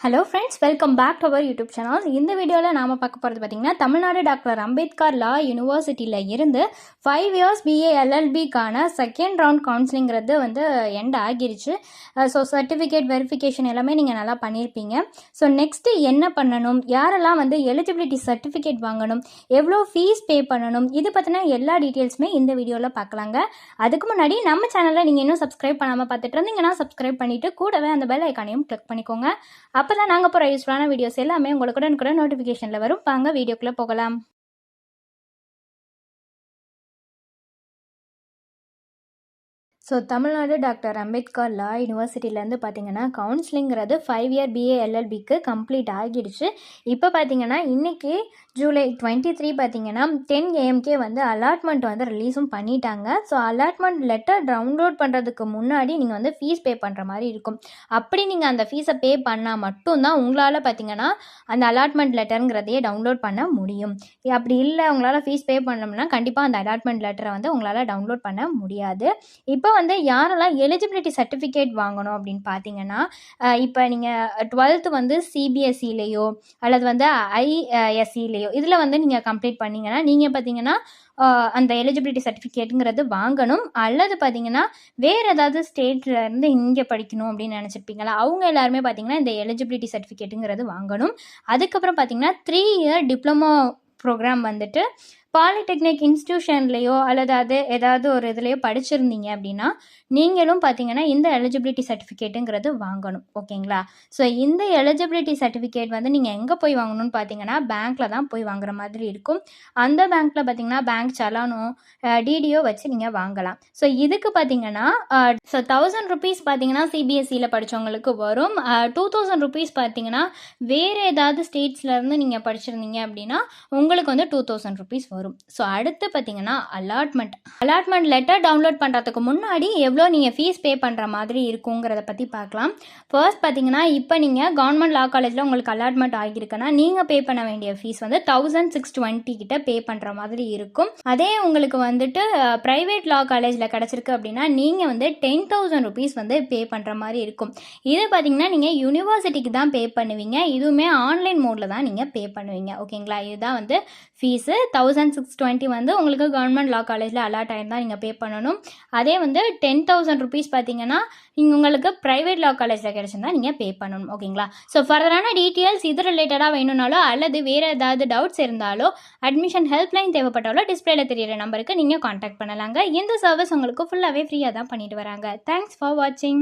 Hello friends, welcome back to our YouTube channel. இந்த வீடியோவில் நாம் பார்க்க போகிறது பார்த்திங்கன்னா, தமிழ்நாடு டாக்டர் அம்பேத்கர் லா யூனிவர்சிட்டியில் இருந்து 5 இயர்ஸ் பிஏ எல்எல்பிக்கான செகண்ட் ரவுண்ட் கவுன்சிலிங்கிறது எண்ட் ஆகிருச்சு. ஸோ சர்டிஃபிகேட் வெரிஃபிகேஷன் எல்லாமே நீங்கள் நல்லா பண்ணியிருப்பீங்க. ஸோ நெக்ஸ்ட்டு என்ன பண்ணணும், யாரெல்லாம் எலிஜிபிலிட்டி சர்டிஃபிகேட் வாங்கணும், எவ்வளோ ஃபீஸ் பே பண்ணணும், இது பற்றின எல்லா டீட்டெயில்ஸுமே இந்த வீடியோவில் பார்க்கலாங்க. அதுக்கு முன்னாடி நம்ம சேனலில் நீங்கள் இன்னும் சப்ஸ்கிரைப் பண்ணாமல் பார்த்துட்டு இருந்தீங்கன்னா சப்ஸ்கிரைப் பண்ணிவிட்டு கூடவே அந்த பெல் ஐக்கானையும் கிளிக் பண்ணிக்கோங்க. அப்போ தான் நாங்கள் போகிற யூஸ்ஃபுல்லான வீடியோஸ் எல்லாமே உங்களுக்கு நோட்டிஃபிகேஷனில் வரும். வாங்க வீடியோக்குள்ளே போகலாம். ஸோ தமிழ்நாடு டாக்டர் அம்பேத்கர் லா யூனிவர்சிட்டியிலேருந்து பார்த்தீங்கன்னா கவுன்சிலிங்கிறது 5 இயர் பிஏ எல்எல்பிக்கு கம்ப்ளீட் ஆகிடுச்சு. இப்போ பார்த்தீங்கன்னா இன்றைக்கி ஜூலை 23 பார்த்தீங்கன்னா 10 AM அலாட்மெண்ட் ரிலீஸும் பண்ணிட்டாங்க. ஸோ அலாட்மெண்ட் லெட்டர் டவுன்லோட் பண்ணுறதுக்கு முன்னாடி நீங்கள் ஃபீஸ் பே பண்ணுற மாதிரி இருக்கும். அப்படி நீங்கள் அந்த ஃபீஸை பே பண்ணால் மட்டும்தான் உங்களால் பார்த்தீங்கன்னா அந்த அலாட்மெண்ட் லெட்டருங்கிறதையே டவுன்லோட் பண்ண முடியும். அப்படி இல்லை, உங்களால் ஃபீஸ் பே பண்ணோம்னா கண்டிப்பாக அந்த அலாட்மெண்ட் லெட்டரை உங்களால் டவுன்லோட் பண்ண முடியாது. இப்போ யாரெல்லாம் எலிஜிபிலிட்டி சர்டிஃபிகேட் வாங்கணும் அப்படின்னு பார்த்தீங்கன்னா, இப்போ நீங்கள் 12th சிபிஎஸ்சிலேயோ அல்லது ஐஎஸ்சிலேயோ இதில் நீங்கள் கம்ப்ளீட் பண்ணிங்கன்னா நீங்கள் பார்த்தீங்கன்னா அந்த எலிஜிபிலிட்டி சர்டிஃபிகேட்டுங்கிறது வாங்கணும். அல்லது பார்த்தீங்கன்னா வேறு ஏதாவது ஸ்டேட்லேருந்து இங்கே படிக்கணும் அப்படின்னு நினச்சிருப்பீங்களா, அவங்க எல்லாருமே பார்த்தீங்கன்னா இந்த எலிஜிபிலிட்டி சர்டிஃபிகேட்டுங்கிறது வாங்கணும். அதுக்கப்புறம் பார்த்தீங்கன்னா 3 இயர் டிப்ளமோ ப்ரோக்ராம் பாலிடெக்னிக் இன்ஸ்டியூஷன்லேயோ அல்லது ஏதாவது ஒரு இதுலேயோ படிச்சிருந்தீங்க அப்படின்னா நீங்களும் பார்த்தீங்கன்னா இந்த எலிஜிபிலிட்டி சர்டிஃபிகேட்டுங்கிறது வாங்கணும். ஓகேங்களா? ஸோ இந்த எலிஜிபிலிட்டி சர்டிஃபிகேட் நீங்கள் எங்கே போய் வாங்கணும்னு பார்த்தீங்கன்னா பேங்க்கில் தான் போய் வாங்குற மாதிரி இருக்கும். அந்த பேங்க்கில் பார்த்தீங்கன்னா பேங்க் சலானோ டிடிஓ வச்சு நீங்கள் வாங்கலாம். ஸோ இதுக்கு பார்த்தீங்கன்னா 1000 rupees பார்த்தீங்கன்னா சிபிஎஸ்சியில் படித்தவங்களுக்கு வரும். 2000 rupees பார்த்தீங்கன்னா வேறு ஏதாவது ஸ்டேட்ஸ்லேருந்து நீங்கள் படிச்சிருந்தீங்க அப்படின்னா உங்களுக்கு 2000 rupees வரும். ஸோ அடுத்து பார்த்தீங்கன்னா அலாட்மெண்ட் லெட்டர் டவுன்லோட் பண்ணுறதுக்கு முன்னாடி எவ்வளோ நீங்கள் ஃபீஸ் பே பண்ணுற மாதிரி இருக்குங்கிறத பற்றி பார்க்கலாம். ஃபர்ஸ்ட் பார்த்தீங்கன்னா இப்போ நீங்கள் கவர்மெண்ட் லா காலேஜில் உங்களுக்கு அலாட்மெண்ட் ஆகியிருக்குன்னா நீங்கள் பே பண்ண வேண்டிய ஃபீஸ் 1620 கிட்ட பே பண்ணுற மாதிரி இருக்கும். அதே உங்களுக்கு ப்ரைவேட் லா காலேஜில் கிடச்சிருக்கு அப்படின்னா நீங்கள் 10,000 rupees பே பண்ணுற மாதிரி இருக்கும். இது பார்த்தீங்கன்னா நீங்கள் யூனிவர்சிட்டிக்கு தான் பே பண்ணுவீங்க. இதுவுமே ஆன்லைன் மோடில் தான் நீங்கள் பே பண்ணுவீங்க. ஓகேங்களா? இதுதான் ஃபீஸு 1620 உங்களுக்கு கவர்மெண்ட் லா காலேஜில் அலாட் ஆகிருந்தால் நீங்கள் பே பண்ணணும். அதே 10,000 rupees பார்த்தீங்கன்னா உங்களுக்கு ப்ரைவேட் லா காலேஜில் கிடச்சிருந்தா நீங்கள் பே பண்ணணும். ஓகேங்களா? ஸோ ஃபர்தரான டீட்டெயில்ஸ் இது ரிலேட்டடாக வேணும்னாலோ அல்லது வேறு ஏதாவது டவுட்ஸ் இருந்தாலோ அட்மிஷன் ஹெல்ப்லைன் தேவைப்பட்டாலோ டிஸ்பிளேல தெரியிற நம்பருக்கு நீங்கள் காண்டாக்ட் பண்ணலாங்க. இந்த சர்வீஸ் உங்களுக்கு ஃபுல்லாகவே ஃப்ரீயாக தான் பண்ணிட்டு வராங்க. தேங்க்ஸ் ஃபார் வாட்சிங்.